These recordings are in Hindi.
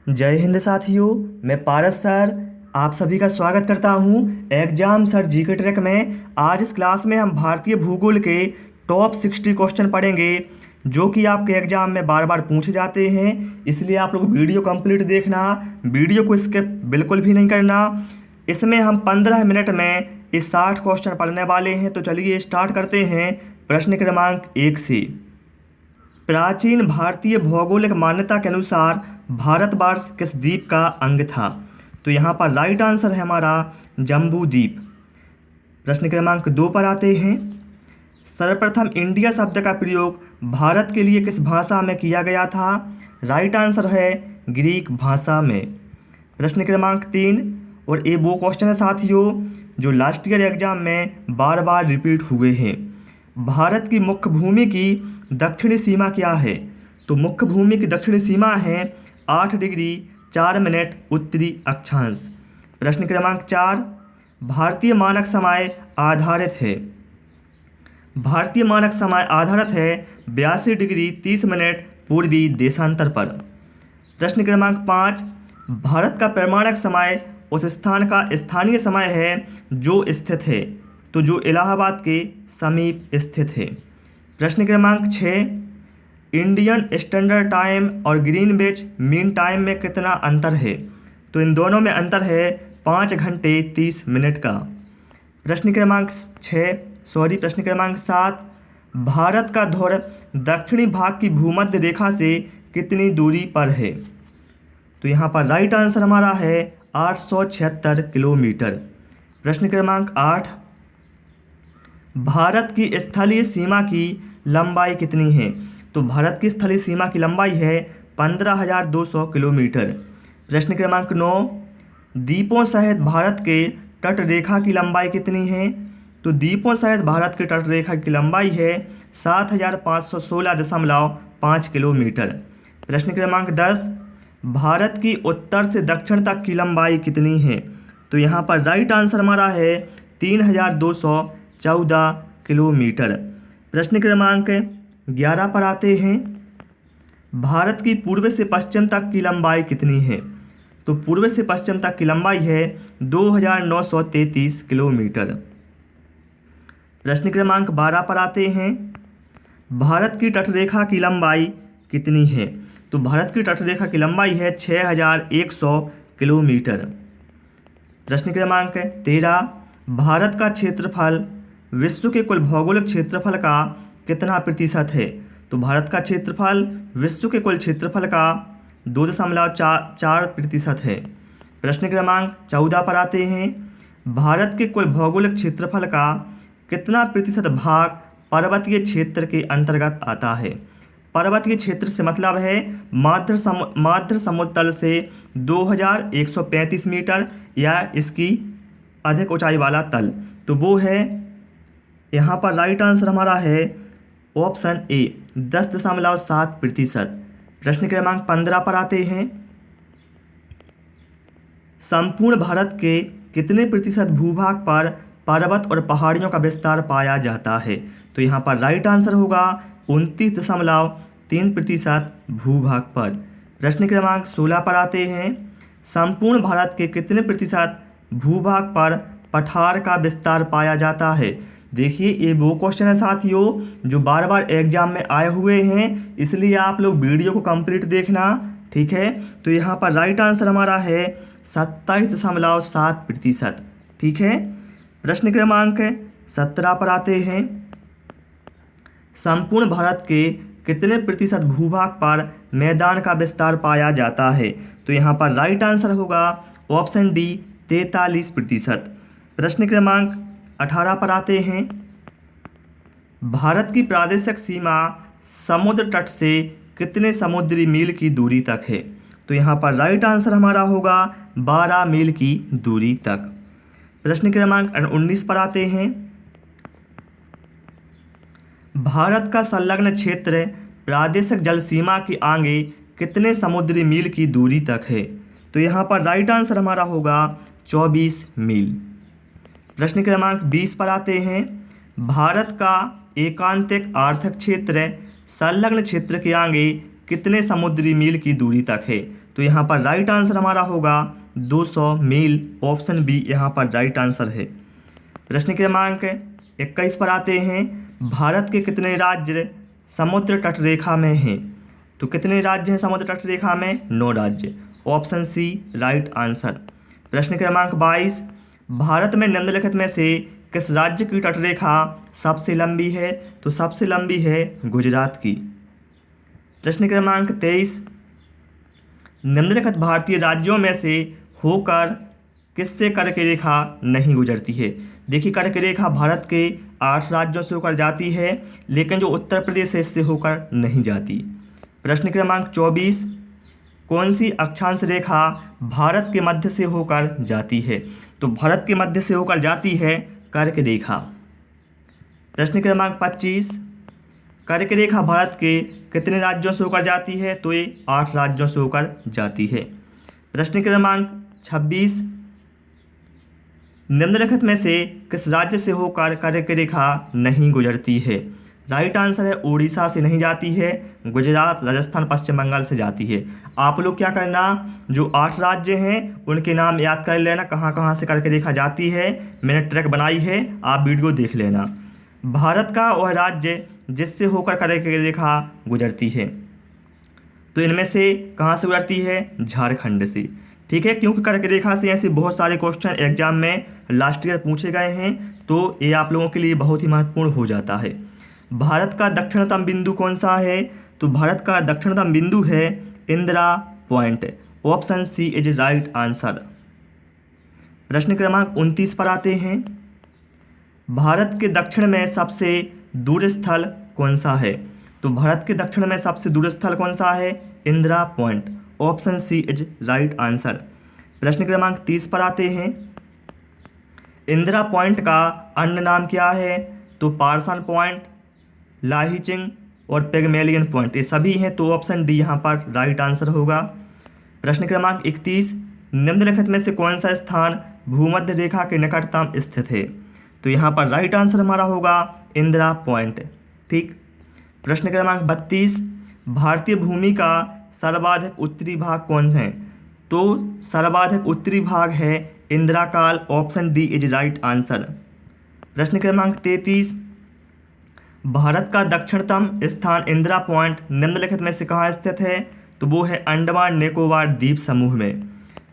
जय हिंद साथियों। मैं पारस सर आप सभी का स्वागत करता हूं एग्जाम सर जीके ट्रैक में। आज इस क्लास में हम भारतीय भूगोल के टॉप 60 क्वेश्चन पढ़ेंगे जो कि आपके एग्जाम में बार बार पूछे जाते हैं। इसलिए आप लोग वीडियो कंप्लीट देखना, वीडियो को स्किप बिल्कुल भी नहीं करना। इसमें हम 15 मिनट में इस 60 क्वेश्चन पढ़ने वाले हैं। तो चलिए स्टार्ट करते हैं प्रश्न क्रमांक 1 से। प्राचीन भारतीय भौगोलिक मान्यता के अनुसार भारतवर्ष किस द्वीप का अंग था? तो यहाँ पर राइट आंसर है हमारा जम्बू द्वीप। प्रश्न क्रमांक 2 पर आते हैं। सर्वप्रथम इंडिया शब्द का प्रयोग भारत के लिए किस भाषा में किया गया था? राइट आंसर है ग्रीक भाषा में। प्रश्न क्रमांक 3, और ये वो क्वेश्चन है साथियों जो लास्ट ईयर एग्जाम में बार बार रिपीट हुए हैं। भारत की मुख्य भूमि की दक्षिणी सीमा क्या है? तो मुख्य भूमि की दक्षिणी सीमा है 8 डिग्री 4 मिनट उत्तरी अक्षांश। प्रश्न क्रमांक 4, भारतीय मानक समय आधारित है। भारतीय मानक समय आधारित है 82 डिग्री 30 मिनट पूर्वी देशांतर पर। प्रश्न क्रमांक 5, भारत का प्रमाणक समय उस स्थान का स्थानीय समय है जो स्थित है, तो जो इलाहाबाद के समीप स्थित है। प्रश्न क्रमांक 6, इंडियन स्टैंडर्ड टाइम और ग्रीनविच मीन टाइम में कितना अंतर है? तो इन दोनों में अंतर है 5 घंटे 30 मिनट का। प्रश्न क्रमांक 7, भारत का ध्रुव दक्षिणी भाग की भूमध्य रेखा से कितनी दूरी पर है? तो यहाँ पर राइट आंसर हमारा है 876 किलोमीटर। प्रश्न क्रमांक 8, भारत की स्थलीय सीमा की लंबाई कितनी है? तो भारत की स्थलीय सीमा की लंबाई है 15,200 किलोमीटर। प्रश्न क्रमांक 9, द्वीपों सहित भारत के तट रेखा की लंबाई कितनी है? तो द्वीपों सहित भारत की तट रेखा की लंबाई है 7,516.5 किलोमीटर। प्रश्न क्रमांक 10, भारत की उत्तर से दक्षिण तक की लंबाई कितनी है? तो यहाँ पर राइट आंसर हमारा है 3,214 किलोमीटर। प्रश्न क्रमांक 11 पर आते हैं। भारत की पूर्व से पश्चिम तक की लंबाई कितनी है? तो पूर्व से पश्चिम तक की लंबाई है 2,933 किलोमीटर। प्रश्न क्रमांक 12 पर आते हैं। भारत की तटरेखा की लंबाई कितनी है? तो भारत की तटरेखा की लंबाई है 6,100 किलोमीटर। प्रश्न क्रमांक 13, भारत का क्षेत्रफल विश्व के कुल भौगोलिक क्षेत्रफल का कितना प्रतिशत है? तो भारत का क्षेत्रफल विश्व के कुल क्षेत्रफल का 2.4% है। प्रश्न क्रमांक 14 पर आते हैं। भारत के कुल भौगोलिक क्षेत्रफल का कितना प्रतिशत भाग पर्वतीय क्षेत्र के अंतर्गत आता है? पर्वतीय क्षेत्र से मतलब है माध्य समुद्र तल से 2,135 मीटर या इसकी अधिक ऊंचाई वाला तल, तो वो है यहाँ पर राइट आंसर हमारा है ऑप्शन ए 10.7%। प्रश्न क्रमांक 15 पर आते हैं। संपूर्ण भारत के कितने प्रतिशत भूभाग पर पर्वत और पहाड़ियों का विस्तार पाया जाता है? तो यहाँ पर राइट आंसर होगा 29.3% भूभाग पर। प्रश्न क्रमांक 16 पर आते हैं। संपूर्ण भारत के कितने प्रतिशत भूभाग पर पठार का विस्तार पाया जाता है? देखिए ये वो क्वेश्चन है साथियों जो बार बार एग्जाम में आए हुए हैं, इसलिए आप लोग वीडियो को कंप्लीट देखना, ठीक है। तो यहाँ पर राइट आंसर हमारा है 27.7%, ठीक है। प्रश्न क्रमांक 17 पर आते हैं। संपूर्ण भारत के कितने प्रतिशत भूभाग पर मैदान का विस्तार पाया जाता है? तो यहाँ पर राइट आंसर होगा ऑप्शन डी 43%। प्रश्न क्रमांक 18 पर आते हैं। भारत की प्रादेशिक सीमा समुद्र तट से कितने समुद्री मील की दूरी तक है? तो यहाँ पर राइट आंसर हमारा होगा 12 मील की दूरी तक। प्रश्न क्रमांक 19 पर आते हैं। भारत का संलग्न क्षेत्र प्रादेशिक जल सीमा की आगे कितने समुद्री मील की दूरी तक है? तो यहाँ पर राइट आंसर हमारा होगा 24 मील। प्रश्न क्रमांक 20 पर आते हैं। भारत का एकांतिक आर्थिक क्षेत्र संलग्न क्षेत्र के आगे कितने समुद्री मील की दूरी तक है? तो यहाँ पर राइट आंसर हमारा होगा 200 मील, ऑप्शन बी यहाँ पर राइट आंसर है। प्रश्न क्रमांक 21 पर आते हैं। भारत के कितने राज्य समुद्र तट रेखा में हैं? तो कितने राज्य हैं समुद्र तट रेखा में? 9 राज्य, ऑप्शन सी राइट आंसर। प्रश्न क्रमांक 22, भारत में निम्नलिखित में से किस राज्य की तटरेखा सबसे लंबी है? तो सबसे लंबी है गुजरात की। प्रश्न क्रमांक 23, निम्नलिखित भारतीय राज्यों में से होकर किससे कर्क रेखा नहीं गुजरती है? देखिए, कर्क रेखा भारत के 8 राज्यों से होकर जाती है, लेकिन जो उत्तर प्रदेश है इससे होकर नहीं जाती। प्रश्न क्रमांक 24, कौन सी अक्षांश रेखा भारत के मध्य से होकर जाती है? तो भारत के मध्य से होकर जाती है कर्क रेखा। प्रश्न क्रमांक 25, कर्क रेखा भारत के कितने राज्यों से होकर जाती है? तो ये 8 राज्यों से होकर जाती है। प्रश्न क्रमांक 26, निम्नलिखित में से किस राज्य से होकर कर्क रेखा नहीं गुजरती है? राइट आंसर है उड़ीसा से नहीं जाती है, गुजरात, राजस्थान, पश्चिम बंगाल से जाती है। आप लोग क्या करना, जो 8 राज्य हैं उनके नाम याद कर लेना, कहाँ कहाँ से कर्क रेखा जाती है। मैंने ट्रैक बनाई है, आप वीडियो देख लेना। भारत का वह राज्य जिससे होकर कर्क रेखा गुजरती है, तो इनमें से कहाँ से गुजरती है? झारखंड से। ठीक है, क्योंकि कर्क रेखा से ऐसे बहुत सारे क्वेश्चन एग्जाम में लास्ट ईयर पूछे गए हैं, तो ये आप लोगों के लिए बहुत ही महत्वपूर्ण हो जाता है। भारत का दक्षिणतम बिंदु कौन सा है? तो भारत का दक्षिणतम बिंदु है Indira point, option C is right answer. प्रश्न क्रमांक 29 पर आते हैं। भारत के दक्षिण में सबसे दूर स्थल कौन सा है? तो भारत के दक्षिण में सबसे दूर स्थल कौन सा है? Indira point, option C is right answer. प्रश्न क्रमांक 30 पर आते हैं। इंदिरा पॉइंट का अन्य नाम क्या है? तो पार्सन पॉइंट, लाहिचिंग और पिगमेलियन पॉइंट, ये सभी हैं, तो ऑप्शन डी यहाँ पर राइट आंसर होगा। प्रश्न क्रमांक 31, निम्नलिखित में से कौन सा स्थान भूमध्य रेखा के निकटतम स्थित है? तो यहाँ पर राइट आंसर हमारा होगा इंदिरा पॉइंट। ठीक। प्रश्न क्रमांक 32, भारतीय भूमि का सर्वाधिक उत्तरी भाग कौन सा है? तो सर्वाधिक उत्तरी भाग है इंदिरा काल, option D is right answer. प्रश्न क्रमांक 33, भारत का दक्षिणतम स्थान इंदिरा पॉइंट निम्नलिखित में से कहाँ स्थित है? तो वो है अंडमान निकोबार द्वीप समूह में।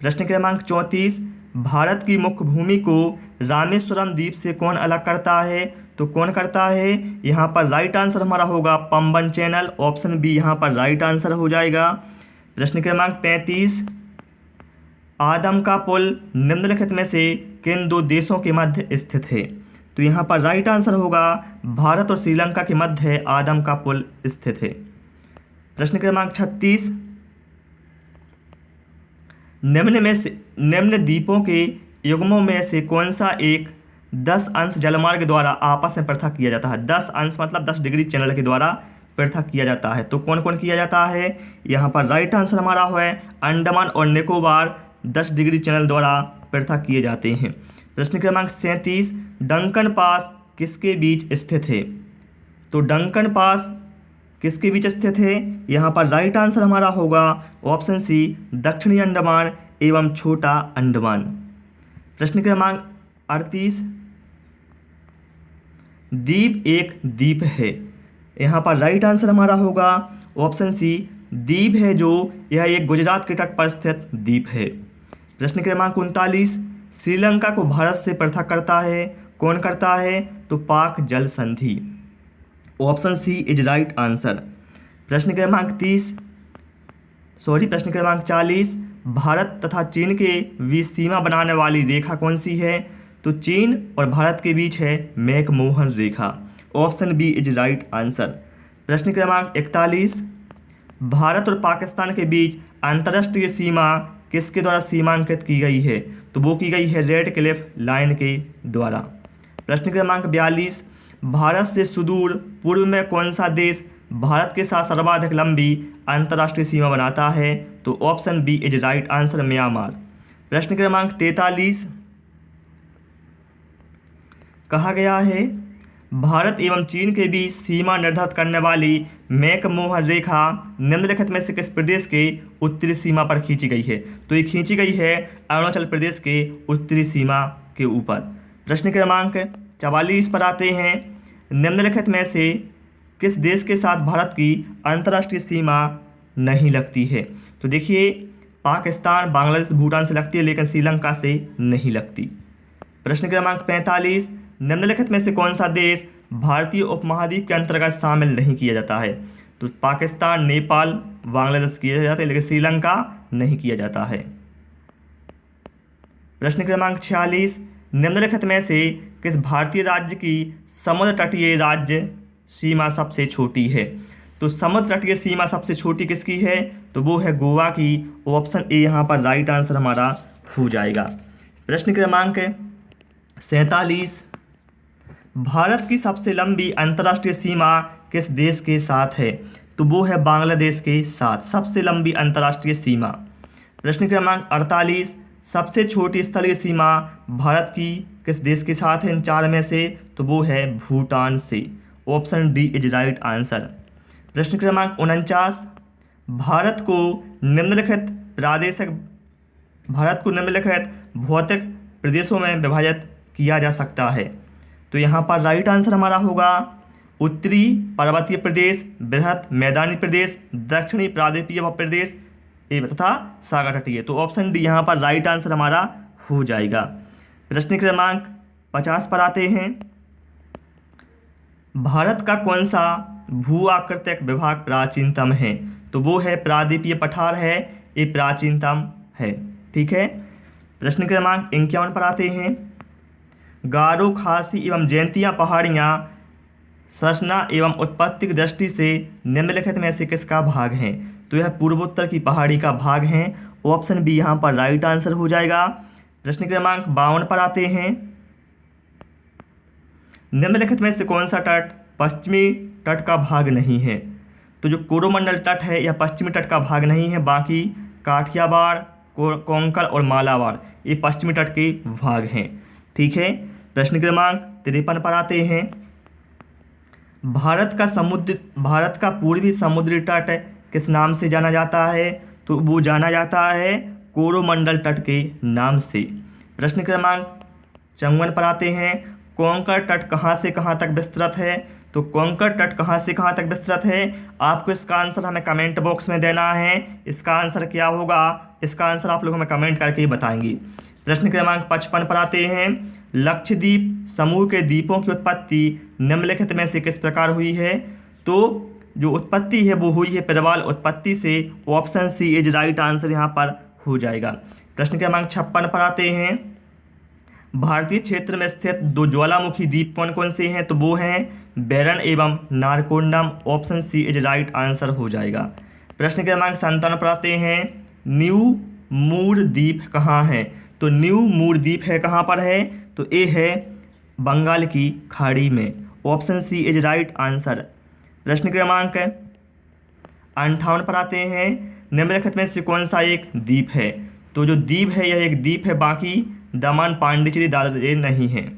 प्रश्न क्रमांक 34, भारत की मुख्य भूमि को रामेश्वरम द्वीप से कौन अलग करता है? तो कौन करता है? यहाँ पर राइट आंसर हमारा होगा पंबन चैनल, ऑप्शन बी यहाँ पर राइट आंसर हो जाएगा। प्रश्न क्रमांक 35, आदम का पुल निम्नलिखित में से किन 2 देशों के मध्य स्थित है? तो यहाँ पर राइट आंसर होगा भारत और श्रीलंका के मध्य आदम का पुल स्थित है। प्रश्न क्रमांक 36, निम्न द्वीपों के युग्मों में से कौन सा एक 10 अंश जलमार्ग द्वारा आपस में पृथक किया जाता है? 10 अंश मतलब 10 डिग्री चैनल के द्वारा पृथक किया जाता है। तो कौन कौन किया जाता है? यहाँ पर राइट आंसर हमारा है अंडमान और निकोबार 10 डिग्री चैनल द्वारा पृथक किए जाते हैं। प्रश्न क्रमांक 37, डंकन पास किसके बीच स्थित है? तो डंकन पास किसके बीच स्थित है? यहाँ पर राइट आंसर हमारा होगा ऑप्शन सी दक्षिणी अंडमान एवं छोटा अंडमान। प्रश्न क्रमांक 38, द्वीप एक द्वीप है, यहाँ पर राइट आंसर हमारा होगा ऑप्शन सी द्वीप है जो यह एक गुजरात के तट पर स्थित द्वीप है। प्रश्न क्रमांक 39, श्रीलंका को भारत से पृथक करता है, कौन करता है? तो पाक जल संधि, option C is right answer. प्रश्न क्रमांक 40, भारत तथा चीन के बीच सीमा बनाने वाली रेखा कौन सी है? तो चीन और भारत के बीच है मैकमोहन रेखा, option B is right answer. प्रश्न क्रमांक 41, भारत और पाकिस्तान के बीच अंतर्राष्ट्रीय सीमा किसके द्वारा सीमांकित की गई है? तो वो की गई है रेड क्लिफ लाइन के द्वारा। प्रश्न क्रमांक 42, भारत से सुदूर पूर्व में कौन सा देश भारत के साथ सर्वाधिक लंबी अंतर्राष्ट्रीय सीमा बनाता है? तो option B is right answer Myanmar. प्रश्न क्रमांक 43, कहा गया है भारत एवं चीन के बीच सीमा निर्धारित करने वाली मैकमोहन रेखा निम्नलिखित में से किस प्रदेश के उत्तरी सीमा पर खींची गई है? तो ये खींची गई है अरुणाचल प्रदेश के उत्तरी सीमा के ऊपर। प्रश्न क्रमांक 44 पर आते हैं। निम्नलिखित में से किस देश के साथ भारत की अंतर्राष्ट्रीय सीमा नहीं लगती है? तो देखिए, पाकिस्तान, बांग्लादेश, भूटान से लगती है लेकिन श्रीलंका से नहीं लगती। प्रश्न क्रमांक 45, निम्नलिखित में से कौन सा देश भारतीय उपमहाद्वीप के अंतर्गत शामिल नहीं किया जाता है? तो पाकिस्तान, नेपाल, बांग्लादेश किया जाता है लेकिन श्रीलंका नहीं किया जाता है। प्रश्न क्रमांक 46, निम्नलिखित में से किस भारतीय राज्य की समुद्र तटीय राज्य सीमा सबसे छोटी है? तो समुद्र तटीय सीमा सबसे छोटी किसकी है? तो वो है गोवा की। ऑप्शन ए यहाँ पर राइट आंसर हमारा हो जाएगा। प्रश्न क्रमांक 47, भारत की सबसे लंबी अंतर्राष्ट्रीय सीमा किस देश के साथ है? तो वो है बांग्लादेश के साथ, सबसे लंबी अंतर्राष्ट्रीय सीमा। प्रश्न क्रमांक 48, सबसे छोटी स्थलीय सीमा भारत की किस देश के साथ है इन चार में से? तो वो है भूटान से। Option D is right answer. प्रश्न क्रमांक 49, भारत को निम्नलिखित भौतिक प्रदेशों में विभाजित किया जा सकता है? तो यहाँ पर राइट आंसर हमारा होगा उत्तरी पर्वतीय प्रदेश, बृहत मैदानी प्रदेश, दक्षिणी प्रायद्वीपीय प्रदेश तथा सागर तटीय। तो ऑप्शन डी यहाँ पर राइट आंसर हमारा हो जाएगा। प्रश्न क्रमांक 50 पर आते हैं। भारत का कौन सा भू आकृतिक विभाग प्राचीनतम है? तो वो है प्रायद्वीपीय पठार है, ये प्राचीनतम है। ठीक है। प्रश्न क्रमांक 51 पर आते हैं। गारो, खासी एवं जैंतिया पहाड़ियाँ संरचना एवं उत्पत्ति की दृष्टि से निम्नलिखित में से किसका भाग हैं? तो यह पूर्वोत्तर की पहाड़ी का भाग हैं। ऑप्शन बी यहाँ पर राइट आंसर हो जाएगा। प्रश्न क्रमांक 52 पर आते हैं। निम्नलिखित में से कौन सा तट पश्चिमी तट का भाग नहीं है? तो जो कोरोमंडल तट है यह पश्चिमी तट का भाग नहीं है, बाकी काठियावाड़, कोंकण और मालाबार ये पश्चिमी तट के भाग हैं। ठीक है। प्रश्न क्रमांक 53 पर आते हैं। भारत का पूर्वी समुद्री तट किस नाम से जाना जाता है? तो वो जाना जाता है कोरोमंडल तट के नाम से। प्रश्न क्रमांक 54 पर आते हैं। कोंकण तट कहाँ से कहाँ तक विस्तृत है? तो कोंकण तट कहाँ से कहाँ तक विस्तृत है? आपको इसका आंसर हमें कमेंट बॉक्स में देना है। इसका आंसर क्या होगा? इसका आंसर आप लोग हमें कमेंट करके ही बताएंगे। प्रश्न क्रमांक 55 पर आते हैं। लक्षद्वीप समूह के द्वीपों की उत्पत्ति निम्नलिखित में से किस प्रकार हुई है? तो जो उत्पत्ति है वो हुई है प्रबल उत्पत्ति से। Option C is right answer यहाँ पर हो जाएगा। प्रश्न क्रमांक 56 पर आते हैं। भारतीय क्षेत्र में स्थित दो ज्वालामुखी द्वीप कौन कौन से हैं? तो वो हैं बैरन एवं Narcondam. Option C is right answer हो जाएगा। प्रश्न क्रमांक 57 पर आते हैं। न्यू मूर द्वीप कहाँ है? तो न्यू मूर द्वीप है कहाँ पर है? तो ये है बंगाल की खाड़ी में। Option C is right answer. प्रश्न क्रमांक 58 पर आते हैं। निम्नलिखित में से कौन सा एक द्वीप है? तो जो द्वीप है यह एक द्वीप है, बाकी दमन, पांडिचेरी, दादर ये नहीं है।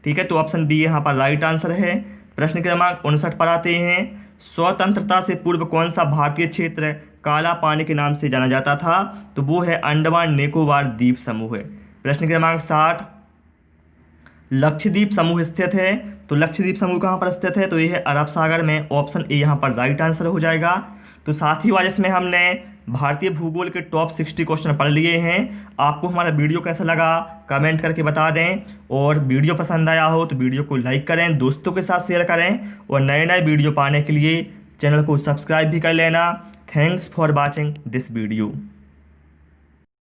ठीक है। तो ऑप्शन बी यहाँ पर राइट आंसर है। प्रश्न क्रमांक 59 पर आते हैं। स्वतंत्रता से पूर्व कौन सा भारतीय क्षेत्र काला पानी के नाम से जाना जाता था? तो वो है अंडमान निकोबार द्वीप समूह है। प्रश्न क्रमांक 60, लक्षद्वीप समूह स्थित है। तो लक्षद्वीप समूह कहाँ पर स्थित है? तो ये है अरब सागर में। ऑप्शन ए यहाँ पर राइट आंसर हो जाएगा। तो साथ ही आज इसमें हमने भारतीय भूगोल के टॉप 60 क्वेश्चन पढ़ लिए हैं। आपको हमारा वीडियो कैसा लगा कमेंट करके बता दें, और वीडियो पसंद आया हो तो वीडियो को लाइक करें, दोस्तों के साथ शेयर करें, और नए नए वीडियो पाने के लिए चैनल को सब्सक्राइब भी कर लेना। Thanks for watching this video.